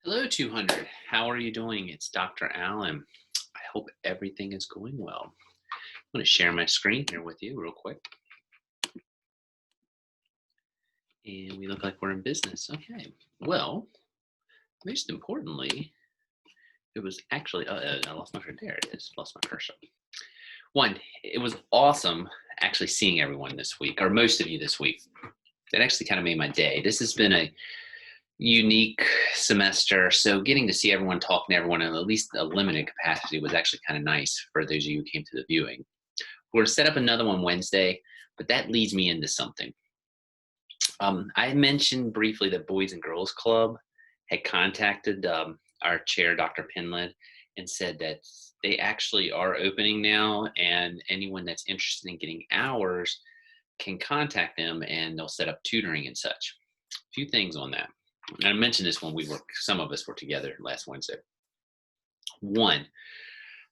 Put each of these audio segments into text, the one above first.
Hello, 200. How are you doing? It's Dr. Allen. I hope everything is going well. I'm going to share my screen here with you real quick. And we look like we're in business. Okay. Well, most importantly, it was actually, I lost my cursor. There it is. Lost my cursor. One, it was awesome actually seeing everyone this week, or most of you this week. That actually kind of made my day. This has been a unique semester. So getting to see everyone, talking to everyone in at least a limited capacity was actually kind of nice for those of you who came to the viewing. We're going to set up another one Wednesday, but that leads me into something. I mentioned briefly that Boys and Girls Club had contacted our chair, Dr. Pinlid, and said that they actually are opening now, and anyone that's interested in getting hours can contact them, and they'll set up tutoring and such. A few things on that. And I mentioned this when some of us were together last Wednesday. One,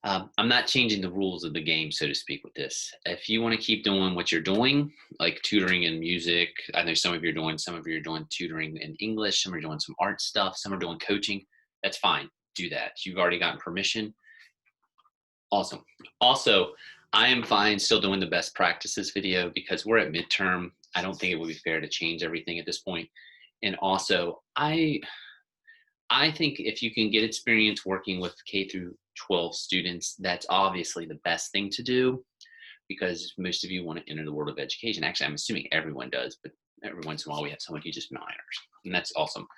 I'm not changing the rules of the game, so to speak, with this. If you want to keep doing what you're doing, like tutoring in music, I know some of you are doing tutoring in English, some are doing some art stuff, some are doing coaching. That's fine. Do that. You've already gotten permission. Awesome. Also, I am fine still doing the best practices video because we're at midterm. I don't think it would be fair to change everything at this point. And also, I think if you can get experience working with K through 12 students, that's obviously the best thing to do because most of you want to enter the world of education. Actually, I'm assuming everyone does, but every once in a while we have someone who just minors, and that's awesome.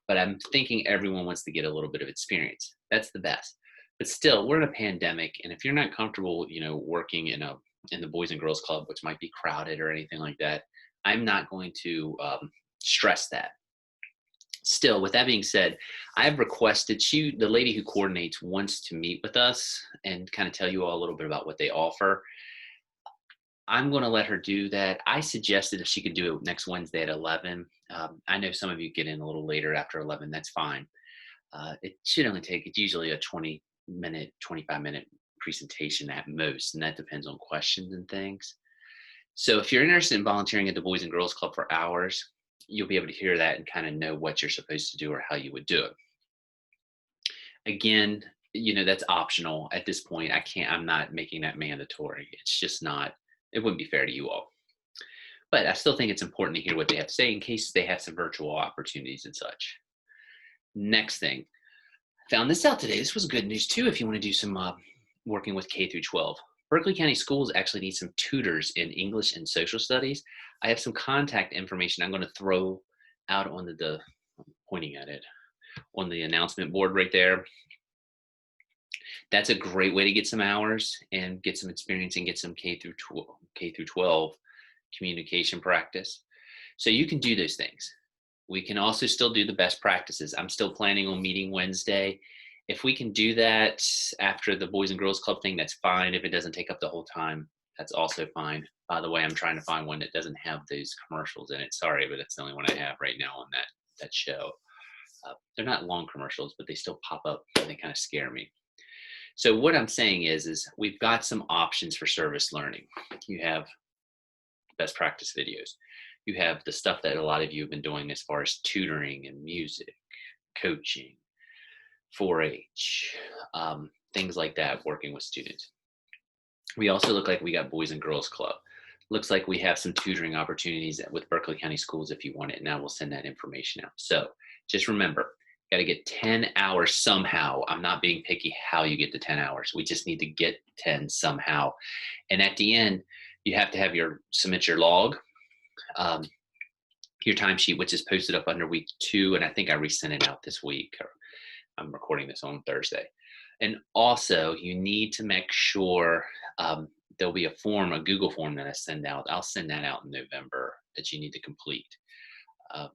But I'm thinking everyone wants to get a little bit of experience. That's the best. But still, we're in a pandemic, and if you're not comfortable, working in the Boys and Girls Club, which might be crowded or anything like that, I'm not going to stress that. Still, with that being said, I've requested the lady who coordinates wants to meet with us and kind of tell you all a little bit about what they offer. I'm going to let her do that. I suggested if she could do it next Wednesday at 11. I know some of you get in a little later after 11. That's fine. It should only take, it's usually a 20-minute, 25-minute presentation at most, and that depends on questions and things. So if you're interested in volunteering at the Boys and Girls Club for hours, you'll be able to hear that and kind of know what you're supposed to do or how you would do it. Again, that's optional at this point. I'm not making that mandatory. It's just not, it wouldn't be fair to you all. But I still think it's important to hear what they have to say in case they have some virtual opportunities and such. Next thing, I found this out today. This was good news too if you want to do some working with K through 12. Berkeley County Schools actually need some tutors in English and social studies. I have some contact information I'm going to throw out on pointing at it, on the announcement board right there. That's a great way to get some hours and get some experience and get some K through 12 communication practice. So you can do those things. We can also still do the best practices. I'm still planning on meeting Wednesday. If we can do that after the Boys and Girls Club thing, that's fine. If it doesn't take up the whole time, that's also fine. By the way, I'm trying to find one that doesn't have those commercials in it. Sorry, but it's the only one I have right now on that show. They're not long commercials, but they still pop up and they kind of scare me. So what I'm saying is we've got some options for service learning. You have best practice videos. You have the stuff that a lot of you have been doing as far as tutoring and music, coaching, 4-H, things like that, working with students. We also look like we got Boys and Girls Club. Looks like we have some tutoring opportunities with Berkeley County Schools if you want it. Now we'll send that information out. So just remember, got to get 10 hours somehow. I'm not being picky how you get the 10 hours. We just need to get 10 somehow. And at the end, you have to submit your log, your timesheet, which is posted up under week 2. And I think I resent it out this week. I'm recording this on Thursday. And also you need to make sure there'll be a Google form that I send out. I'll send that out in November that you need to complete.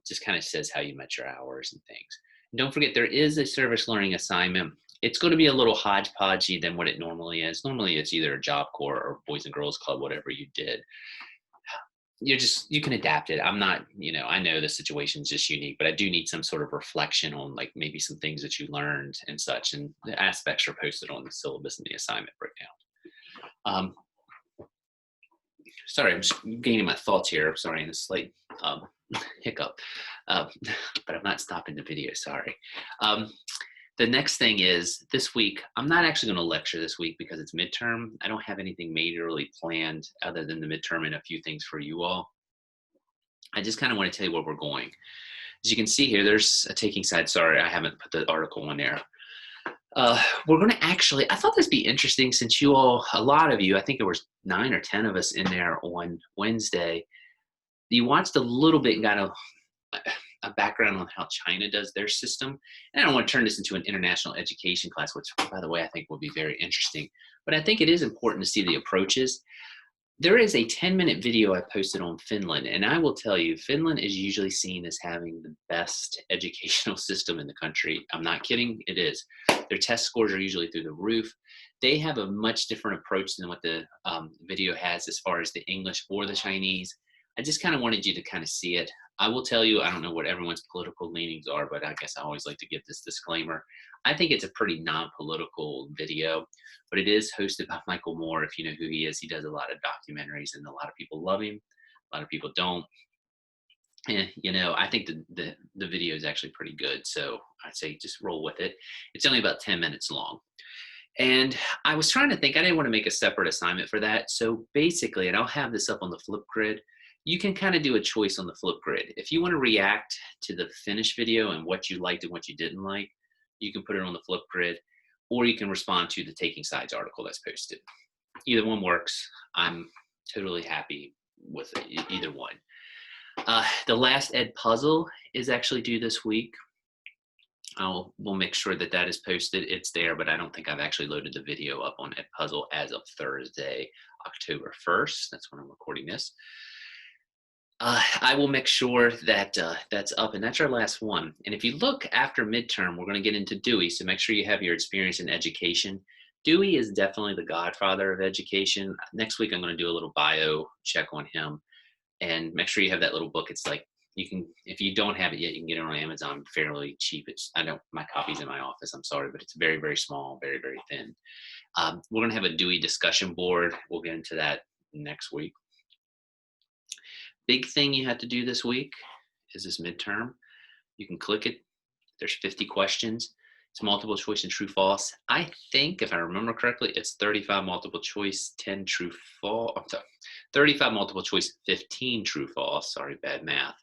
Just kind of says how you met your hours and things. And don't forget, there is a service learning assignment. It's going to be a little hodgepodgey than what it normally is. Normally it's either a Job Corps or Boys and Girls Club, whatever you did. You can adapt it. I'm not, I know the situation's just unique, but I do need some sort of reflection on like maybe some things that you learned and such, and the aspects are posted on the syllabus and the assignment breakdown. Sorry, I'm just gaining my thoughts here. I'm sorry, in this late. hiccup. Uh, but I'm not stopping the video, sorry. Um, the next thing is this week, I'm not actually going to lecture this week because it's midterm. I don't have anything majorly planned other than the midterm and a few things for you all. I just kind of want to tell you where we're going. As you can see here, there's a taking side. Sorry, I haven't put the article on there. We're going to actually, I thought this would be interesting since you all, a lot of you, I think there was 9 or 10 of us in there on Wednesday. You watched a little bit and got a background on how China does their system. And I don't want to turn this into an international education class, which, by the way, I think will be very interesting. But I think it is important to see the approaches. There is a 10-minute video I posted on Finland, and I will tell you, Finland is usually seen as having the best educational system in the country. I'm not kidding, it is. Their test scores are usually through the roof. They have a much different approach than what the video has as far as the English or the Chinese. I just kind of wanted you to kind of see it. I will tell you, I don't know what everyone's political leanings are, but I guess I always like to give this disclaimer. I think it's a pretty non-political video, but it is hosted by Michael Moore. If you know who he is, he does a lot of documentaries and a lot of people love him. A lot of people don't. And, you know, I think the video is actually pretty good. So I'd say just roll with it. It's only about 10 minutes long. And I was trying to think, I didn't want to make a separate assignment for that. So basically, and I'll have this up on the Flipgrid, you can kind of do a choice on the Flipgrid. If you want to react to the finished video and what you liked and what you didn't like, you can put it on the Flipgrid, or you can respond to the Taking Sides article that's posted. Either one works. I'm totally happy with either one. The last Ed puzzle is actually due this week. We'll make sure that that is posted. It's there, but I don't think I've actually loaded the video up on Ed Puzzle as of Thursday, October 1st. That's when I'm recording this. I will make sure that that's up, and that's our last one. And if you look after midterm, we're going to get into Dewey, so make sure you have your experience in education. Dewey is definitely the godfather of education. Next week, I'm going to do a little bio check on him, and make sure you have that little book. It's like, you can, if you don't have it yet, you can get it on Amazon fairly cheap. I know my copy's in my office, I'm sorry, but it's very, very small, very, very thin. We're going to have a Dewey discussion board. We'll get into that next week. Big thing you have to do this week is this midterm. You can click it. There's 50 questions. It's multiple choice and true false. I think, if I remember correctly, it's 35 multiple choice, 10 true false. I'm sorry, 35 multiple choice, 15 true false. Sorry, bad math.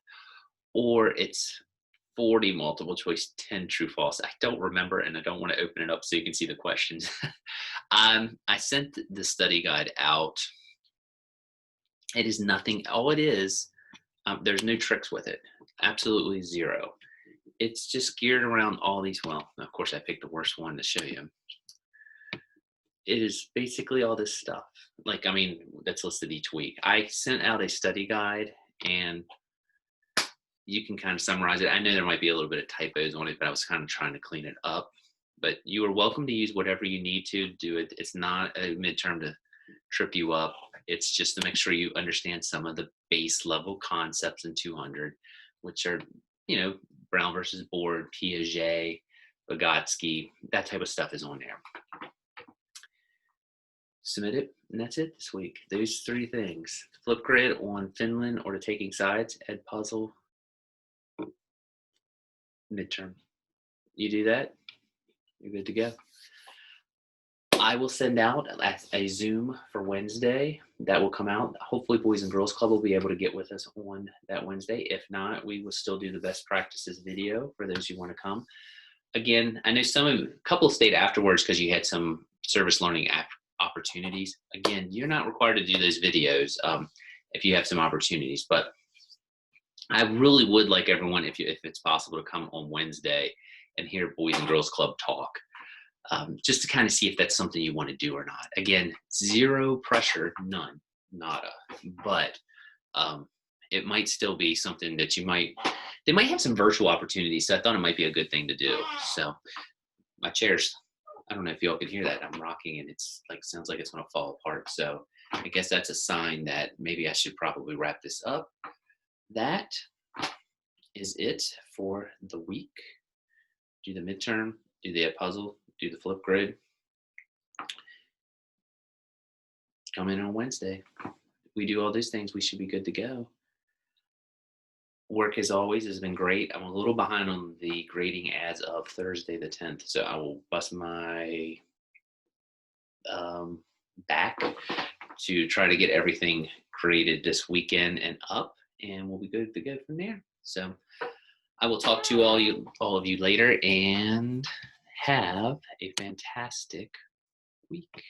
Or it's 40 multiple choice, 10 true false. I don't remember, and I don't want to open it up so you can see the questions. I sent the study guide out. It is nothing. All it is, there's no tricks with it. Absolutely zero. It's just geared around all these. Well, of course, I picked the worst one to show you. It is basically all this stuff. Like, I mean, that's listed each week. I sent out a study guide, and you can kind of summarize it. I know there might be a little bit of typos on it, but I was kind of trying to clean it up. But you are welcome to use whatever you need to do it. It's not a midterm to trip you up. It's just to make sure you understand some of the base level concepts in 200, which are, you know, Brown versus Board, Piaget, Vygotsky, that type of stuff is on there. Submit it, and that's it this week. Those 3 things. Flipgrid on Finland or the Taking Sides, Ed Puzzle, midterm. You do that, you're good to go. I will send out a Zoom for Wednesday. That will come out. Hopefully Boys and Girls Club will be able to get with us on that Wednesday. If not, we will still do the best practices video for those who want to come. Again, I know a couple stayed afterwards because you had some service learning opportunities. Again, you're not required to do those videos if you have some opportunities, but I really would like everyone, if it's possible, to come on Wednesday and hear Boys and Girls Club talk. Just to kind of see if that's something you want to do or not. Again, zero pressure, none, nada. But it might still be something that they might have some virtual opportunities, so I thought it might be a good thing to do. So my chair's, I don't know if y'all can hear that, I'm rocking and it's like, sounds like it's gonna fall apart. So I guess that's a sign that maybe I should probably wrap this up. That is it for the week. Do the midterm, do the puzzle, do the Flipgrid. Come in on Wednesday. If we do all these things, we should be good to go. Work as always has been great. I'm a little behind on the grading as of Thursday the 10th, so I will bust my um, back to try to get everything graded this weekend and up, and we'll be good to go from there. So I will talk to all of you later, and have a fantastic week.